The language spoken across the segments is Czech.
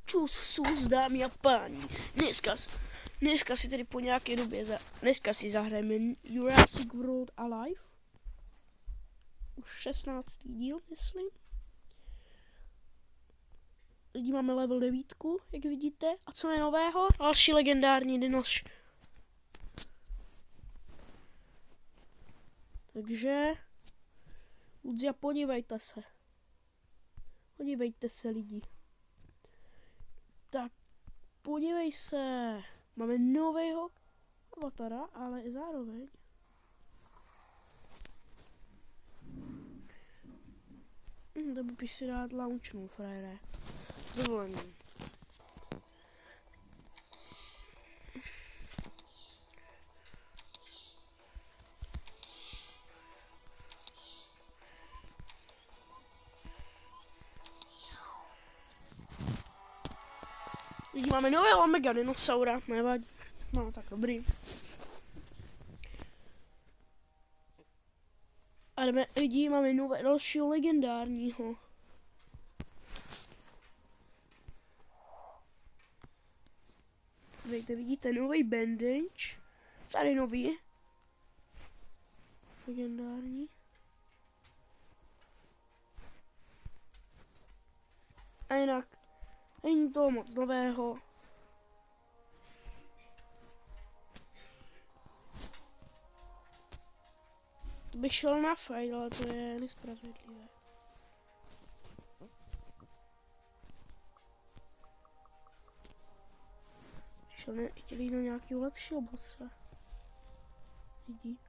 Čus, sus, dámy a páni. Dneska si tedy po nějaké době dneska si zahrajeme Jurassic World Alive. Už 16. díl, myslím. Lidi, máme level 9, jak vidíte. A co je nového? Další legendární dinoš. Takže Ludzia, podívejte se. Podívejte se, lidi. Tak, podívej se. Máme nového avatara, ale i zároveň. To by si dát launchnu, frajere. Dovolením. Lidi, máme nového mega dinosaura, nevadí. No, tak dobrý. A jdeme, lidi, máme nové dalšího legendárního. Vidíte nový bandage. Tady nový. Legendární. A jinak není toho moc nového. Bych šel na fight, ale to je nespravedlivé. Chtěli do nějakého lepšího bossa. Vidí.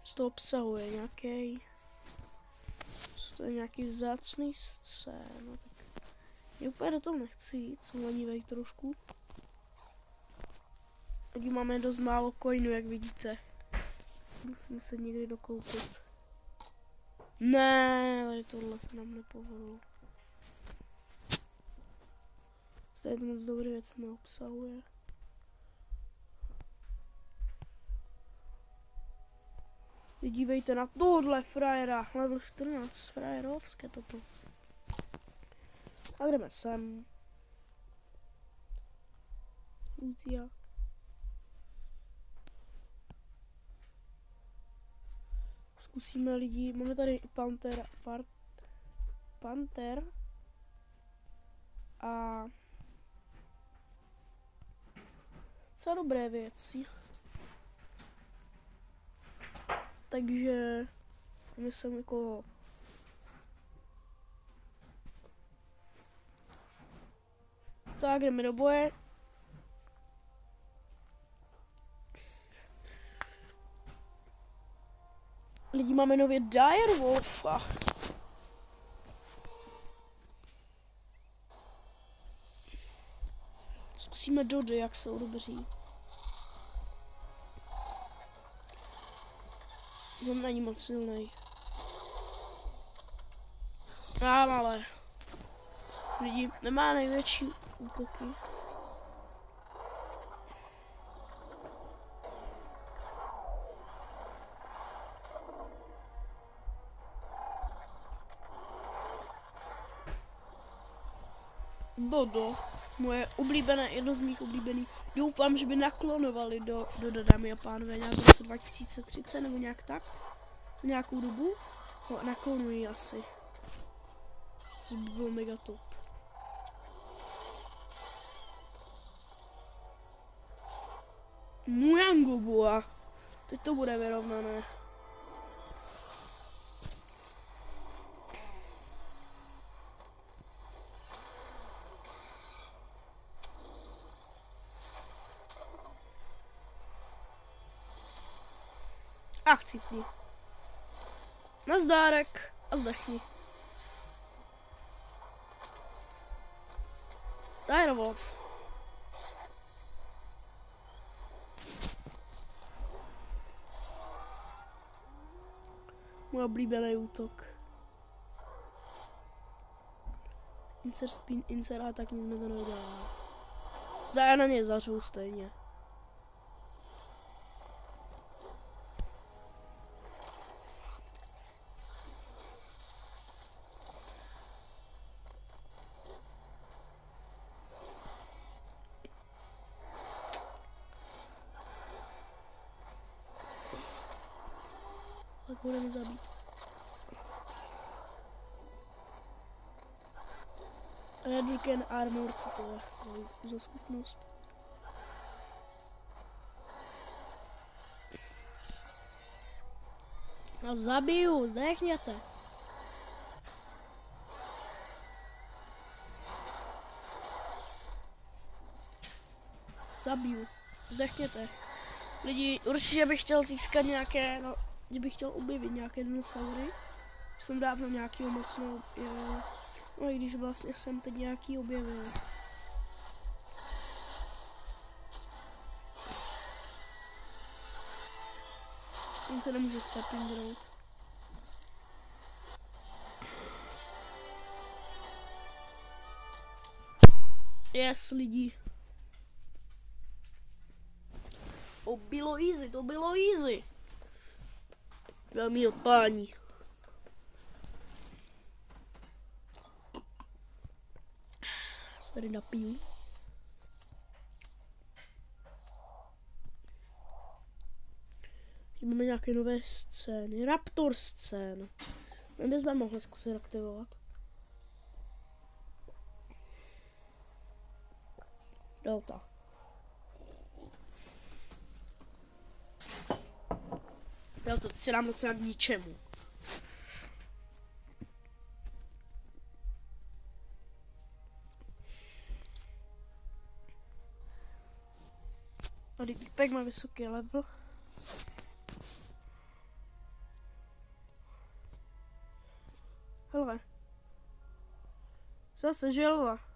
Z toho obsahuje nějaký. To je nějaký vzácný scén. No tak já úplně do toho nechci jít, jsem lenivej trošku. Tady máme dost málo coinů, jak vidíte. Musím se někdy dokoupit. Ne, ale tohle se nám nepovedlo. Tady to moc dobré věci neobsahuje. Dívejte na tohle frajera, level 14, frajerovské toto. A jdeme sem. Lucia. Zkusíme, lidi, máme tady Panter a co dobré věci. Takže myslím jako tak, jdeme do boje. Lidi, máme nově Direwolfa. Zkusíme Dody, jak jsou dobří. On není moc silnej. Ale lidi, nemá největší útoky. Dodo, moje oblíbené, jedno z mých oblíbených. Doufám, že by naklonovali do dámy a pánové nějak v roce 2030 nebo nějak tak. Za nějakou dobu. No, naklonují asi. Což by bylo mega top. Muyangoboa. Teď to bude vyrovnané. Ach, cítni. Nazdárek a zdechni. Direwolf. Můj oblíbený útok. Insert spin, insert a tak nic mi to neudělá. Já na něj zařvu stejně. budeme zabít. Redken Armor, co to je za schopnost? A zabiju, zdechněte. Zabiju, zdechněte. Lidi, určitě bych chtěl získat nějaké, no, kdybych chtěl objevit nějaké dinosaury. Jsem dávno nějaký moc neobjevil. No i když vlastně jsem teď nějaký objevil. Tím se nemůže steppingrout. Yes, lidi. To bylo easy. Dámy a páni. Se tady napiju. Máme nějaké nové scény. Raptor scén. My bychom mohli zkusit aktivovat. Delta. Delta, ty se nám docela k ničemu. A Deepek má vysoký level. Hele. Zase želva.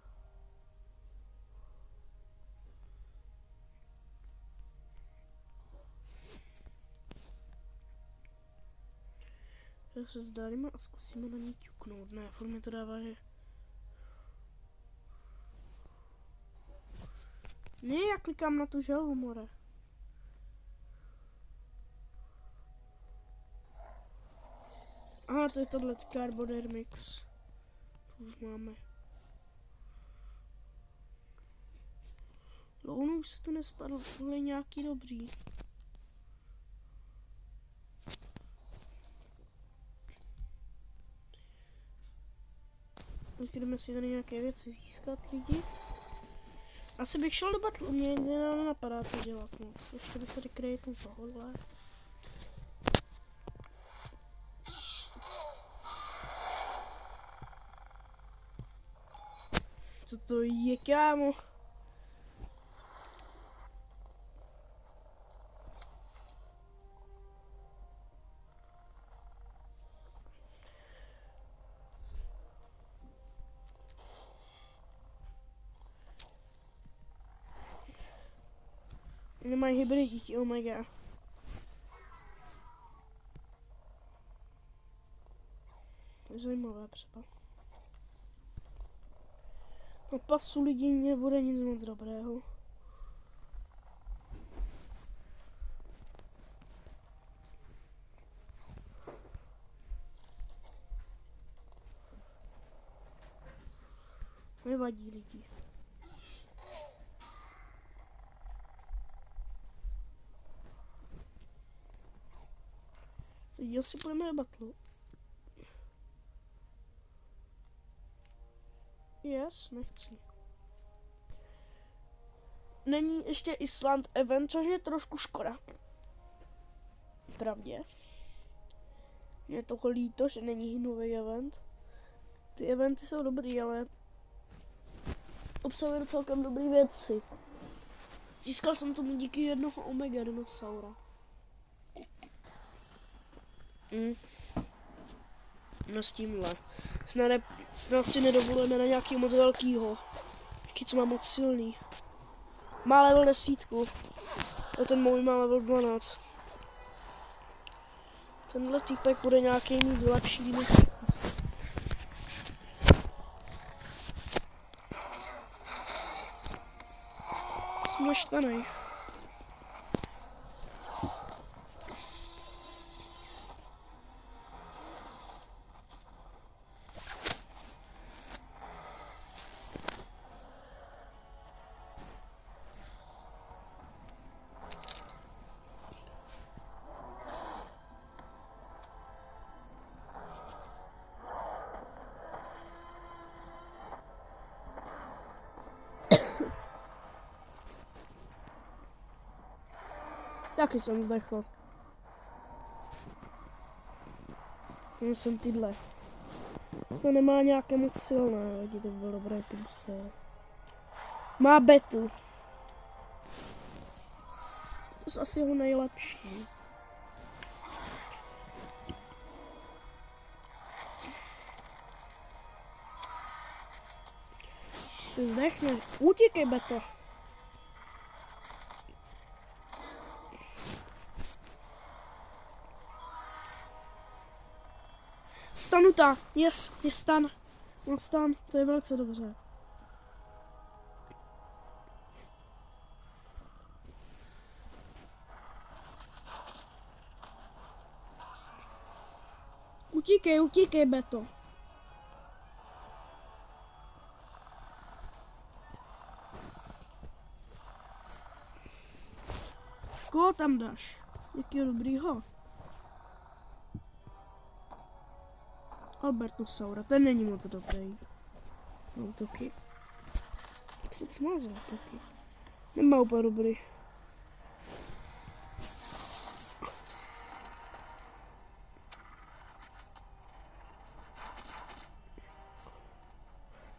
Já se zdálíme a zkusíme na ní ťuknout. Ne, furt mi to dává, že... Ne, já klikám na tu želvu, more. Aha, to je tohle Carbodermix. To už máme. Ono už se to nespadlo, tohle je nějaký dobrý. Jdeme si tady nějaké věci získat, lidi. Asi bych šel do battle, mě jen nenapadá, co dělat moc. Ještě bych tady creatil tohle. Co to je, kámo? Nemají hybridíky, oh my god. To je zajímavé třeba. Na pasu lidí nebude nic moc dobrého. Nevadí lidi. Lidi, asi půjdeme do battlu. Yes, nechci. Není ještě Island event, což je trošku škoda. Pravdě. Mě toho líto, že není nový event. Ty eventy jsou dobrý, ale obsahují celkem dobrý věci. Získal jsem tomu díky jednoho omega dinosaura. No s tímhle. Snad si nedovolujeme na nějaký moc velkýho. Jaký co má moc silný. Má level 10. A ten můj má level 12. Tenhle týpek bude nějaký mít lepší dinosaur. Jsem naštvaný. Taky jsem zdechl. Já jsem tyhle. To nemá nějaké moc silné, lidi, to bylo dobré průse. Má betu. To je asi jeho nejlepší. Ty zdechneš. Utíkej, beto. Stanuta. Yes, je stan. On stan. To je velice dobře. Utíkej, utíkej, beto. Koho tam dáš? Jakýho dobrýho? Albertosaura, ten není moc dobrý. Útoky. Co má za útoky? Nemá úplně dobrý.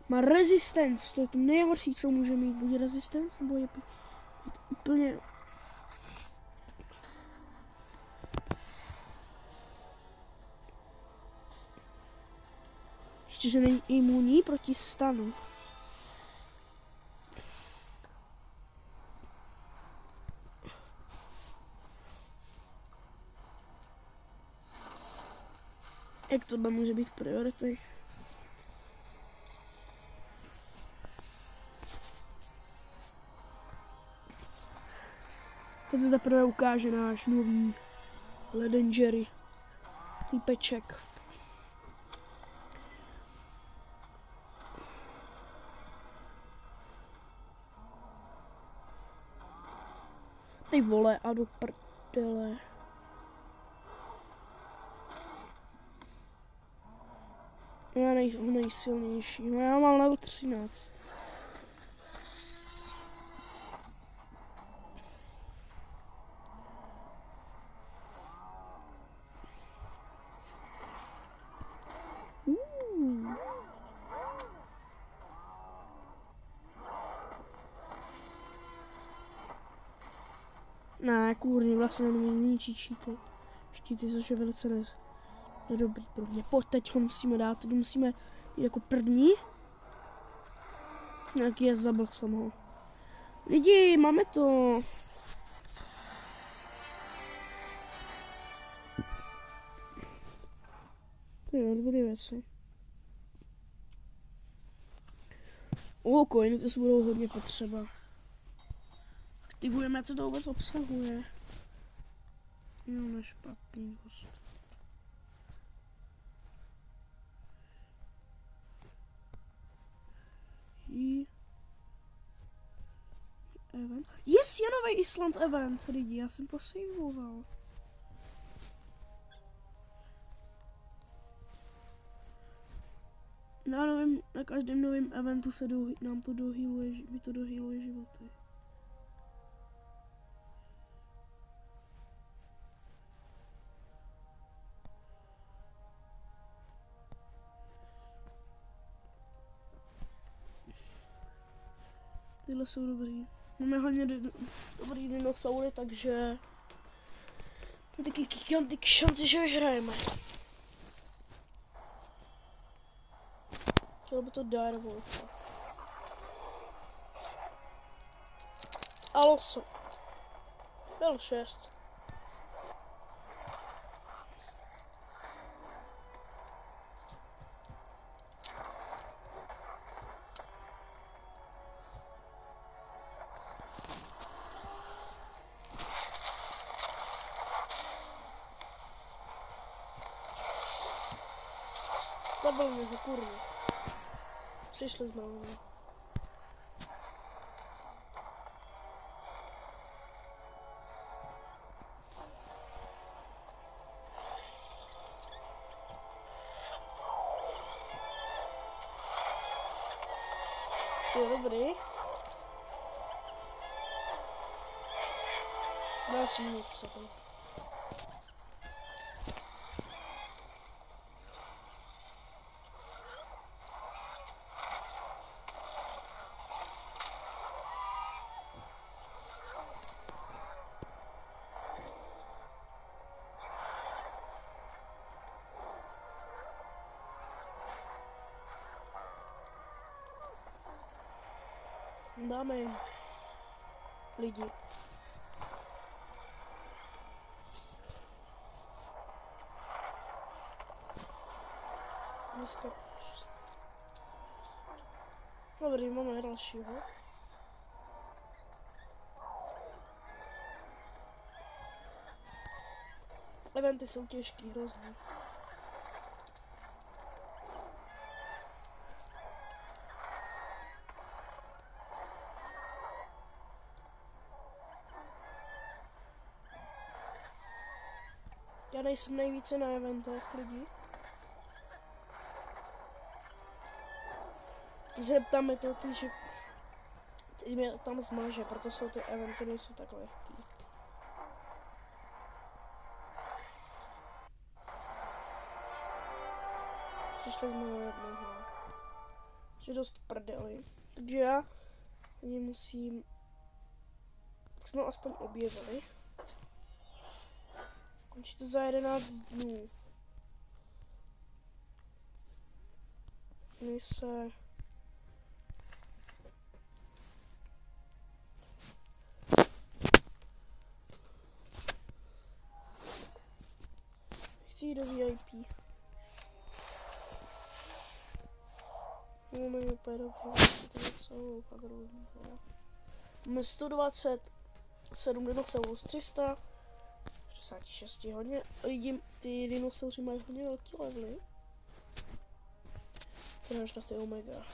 Má resistance, to je to nejhorší, co může mít. Bude resistance, nebo je úplně... Ještě, že není imunní proti stanu. Jak tohle může být priority? Teď se teprve ukáže náš nový Legendary týpeček. Ty vole, a do prdele. Já nejsilnější. No já mám level 13. Ne, kurně, vlastně nemůžu ničit štíty. Štíty, což je velice nedobrý pro mě. Pojď, teď ho musíme dát, teď musíme jít jako první. Nějaký je, zabil jsem ho. Lidi, máme to. To je dobrý věci. Coiny, to se budou hodně potřeba. Aktivujeme, co to vůbec obsahuje. Jo, nešpatný host. Event. Yes, je nový Island event, lidi, já jsem posejvoval. Na každém novém eventu se nám to dohealuje, mi to dohealuje životy. Tyhle jsou dobrý. Máme hodně dobrý dinosaury, takže je taky gigantic šance, že vyhrajeme. Chtěl by to Direwolf. Aloso. Byl 6. Zabil mě, kurva. Přišli znovu. To je dobrý. Další minutu se to. Dáme jim lidi. Dneska. Dobrý, máme dalšího. Eventy jsou těžký, hrozně. Já nejsem nejvíce na eventech lidí. Zeptám mi to, že mě tam zmaže, proto jsou ty eventy nejsou tak lehký. Přišli jsme o jednoho. Že dost v prdeli. Takže já ani musím... Tak jsme ho aspoň objevili. Končí to za 11 dnů. Mise... Chci jít do VIP. No, nevím úplně dobře, to jsou fakt různý. Máme 127 dinosaurů z 300. 66 hodně. Vidím, ty dinosauři mají hodně velký levely. Teda až na ty omega.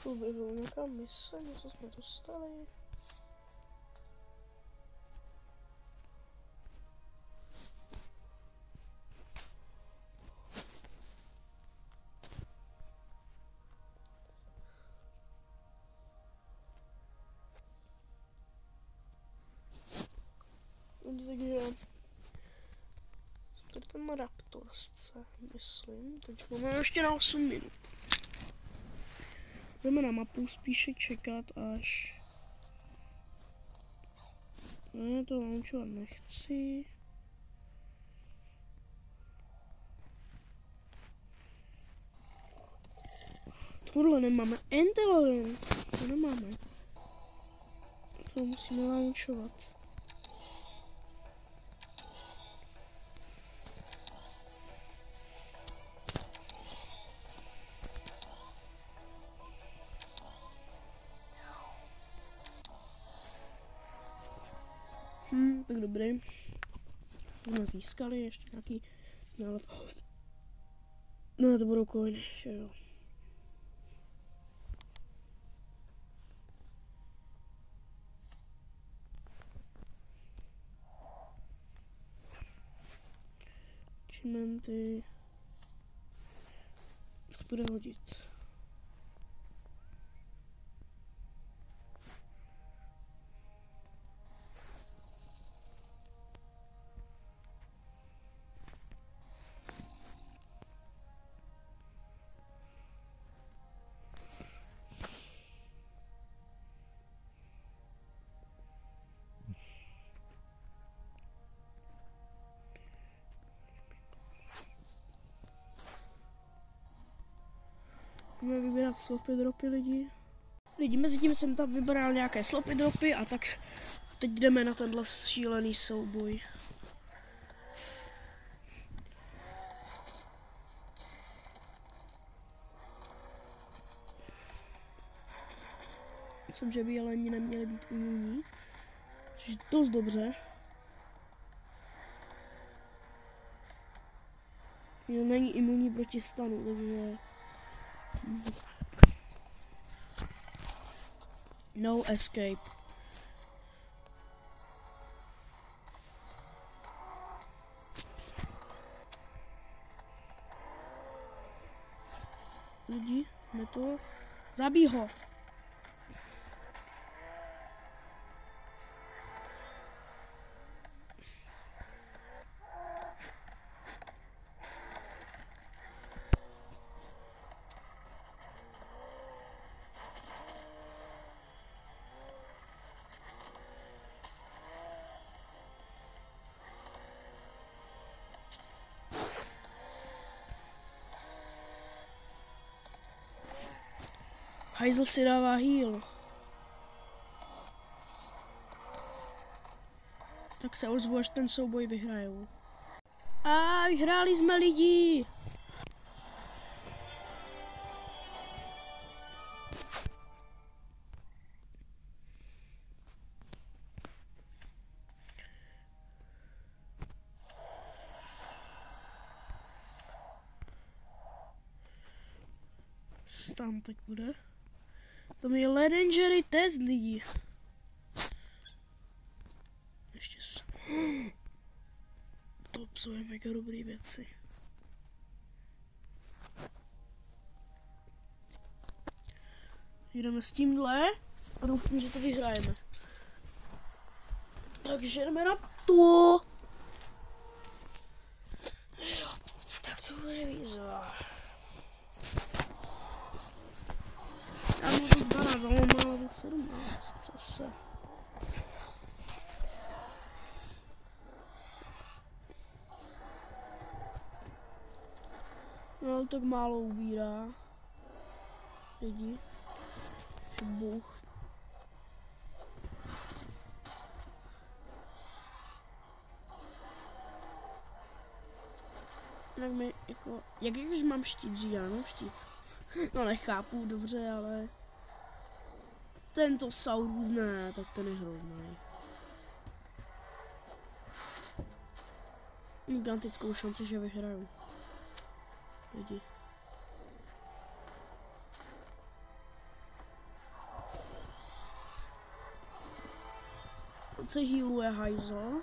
Objevil nějaká mise, něco jsme dostali. Takže jsem tady ten raptorsce, myslím, takže máme ještě na 8 minut. Jdeme na mapu spíše čekat až... Ne, to launchovat nechci. Tohle nemáme. Intelligence. To nemáme. To musíme launchovat. Tak dobrý. Jsme získali ještě nějaký nálet. No to budou coiny, že jo. Chimenty. To bude hodit. Budeme vybírat sloppy dropy lidi. Mezi tím jsem tam vybral nějaké sloppy dropy a tak teď jdeme na tenhle šílený souboj. Myslím, že by jeleni neměli být imunní. Což je dost dobře. Není imunní proti stanu, takže... No escape. Lidi, ne to. Zabij ho. Hajzl si dává heal. Tak se ozvu, až ten souboj vyhrajou. A vyhráli jsme lidi! Tam teď bude. To je legendary test lidí. Ještě se... To psuje mega dobrý věci. Jdeme s tímhle a doufám, že to vyhrajeme. Takže jdeme na to. Jo, tak to bude výzva. Já mám 12, ale mám 17, co se... No, tak málo ubírá. Lidi. Bůh. Tak mi jako... Jak už mám štít? Dřív já nemám štít. No nechápu, dobře, ale... Tento Saurus ne, tak ten je hrozný. Gigantickou šanci, že vyhraju. Lidi. Teď se healuje hajzl.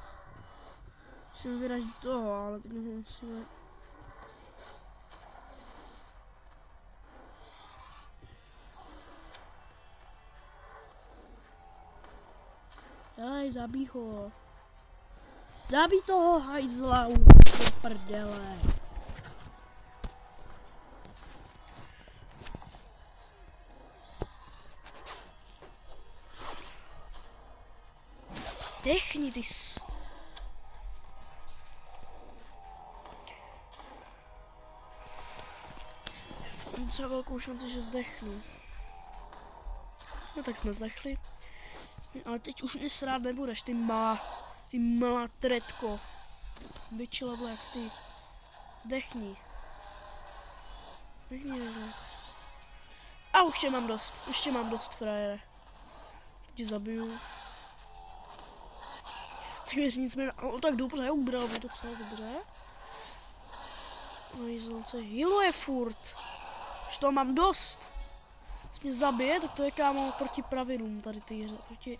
Musíme vyražit toho, ale teď musíme... Daj, zabij ho. Zabij toho hajzla, do prdele. Zdechni, ty Mám třeba velkou šanci, že zdechnu. No tak jsme zdechli. Ale teď už mě srát nebudeš, ty malá tretko. Větší level jak ty. Dechni. Dechni, ne. A už tě mám dost, frajere. Tě zabiju. Tak věř nicméně, no tak dobře, ubral mě docela dobře. No jízlonce healuje furt. Už toho mám dost. Když mě zabije, tak to je kámo proti pravidlům tady ty hře, proti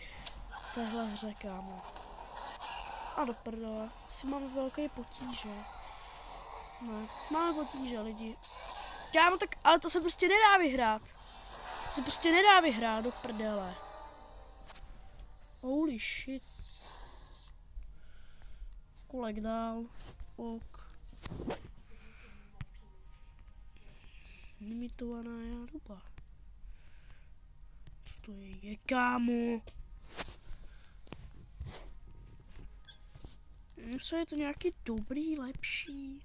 téhle hře, kámo. A do prdele, asi mám velké potíže. Ne, máme potíže lidi. Kámo, tak, ale to se prostě nedá vyhrát. To se prostě nedá vyhrát, do prdele. Holy shit. Kolek dál. Ok. Limitovaná járuba. Co to je, kámo? Je to nějaký dobrý, lepší.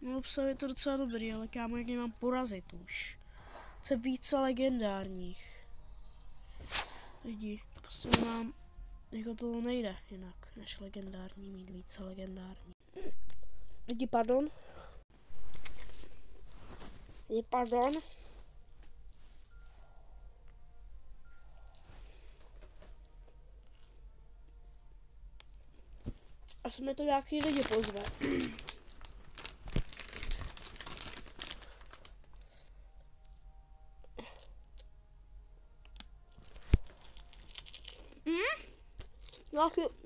No, je to docela dobrý, ale kámo, jak mě mám porazit už. Chce více legendárních. Lidi, to prostě nemám, jako to nejde jinak, než legendární, mít více legendární. Lidi, pardon. Pardon. Asi mi to nějaký lidi pozve.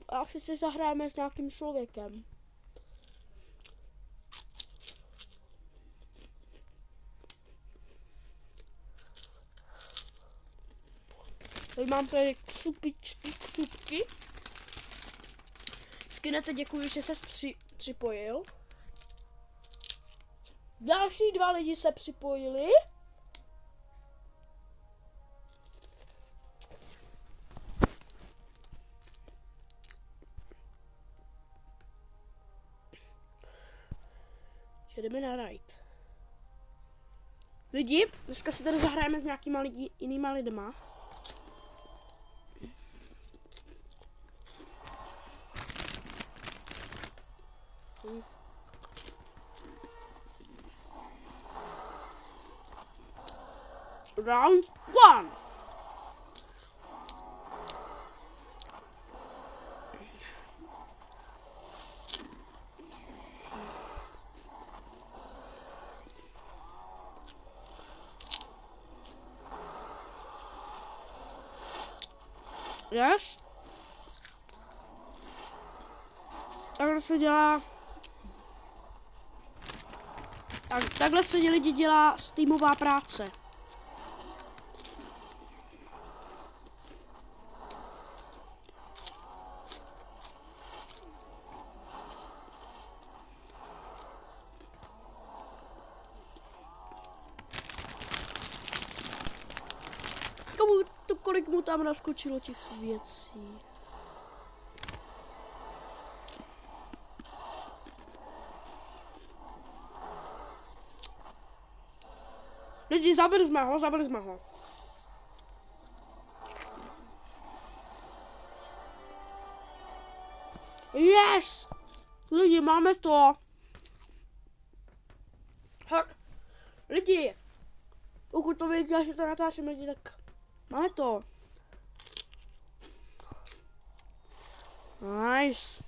Asi si zahráme s nějakým člověkem. Tady mám tady ksupky. Skinete, děkuji, že se připojil. Další 2 lidi se připojili. Jdeme na raid. Lidi, dneska si tady zahrajeme s nějakýma jinýma lidma. Round 1. Yes. Takhle se dělá. Takhle se lidi dělá týmová práce. Kolik mu tam naskočilo těch věcí. Lidi, zabili jsme ho. Yes! Lidi, máme to. Lidi, pokud to věděla, že to natáčím, lidi, tak máme to. Nice.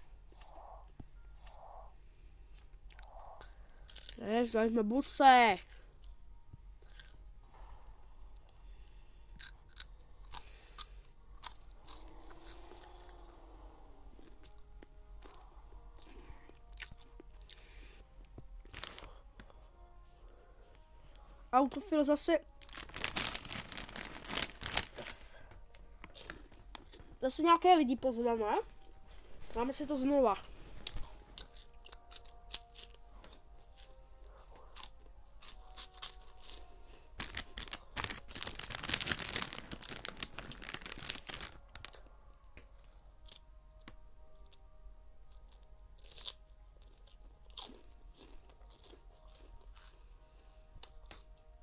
Yes, dali jsme buse. Autofil zase nějaké lidi pozveme. Máme si to znova.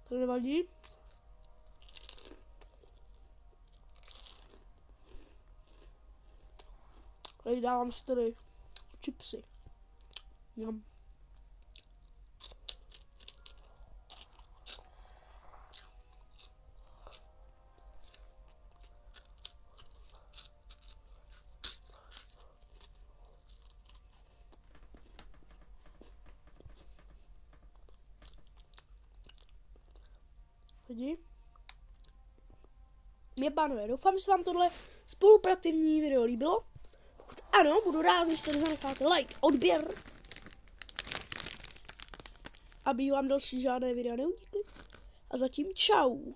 To nevadí. Tady dávám si tady chipsy. Jam. Lidi. Mě pánové, doufám, že se vám tohle spoluprativní video líbilo. Pokud ano, budu rád, když tady zanecháte like, odběr, aby vám další žádné videa neunikly. A zatím čau.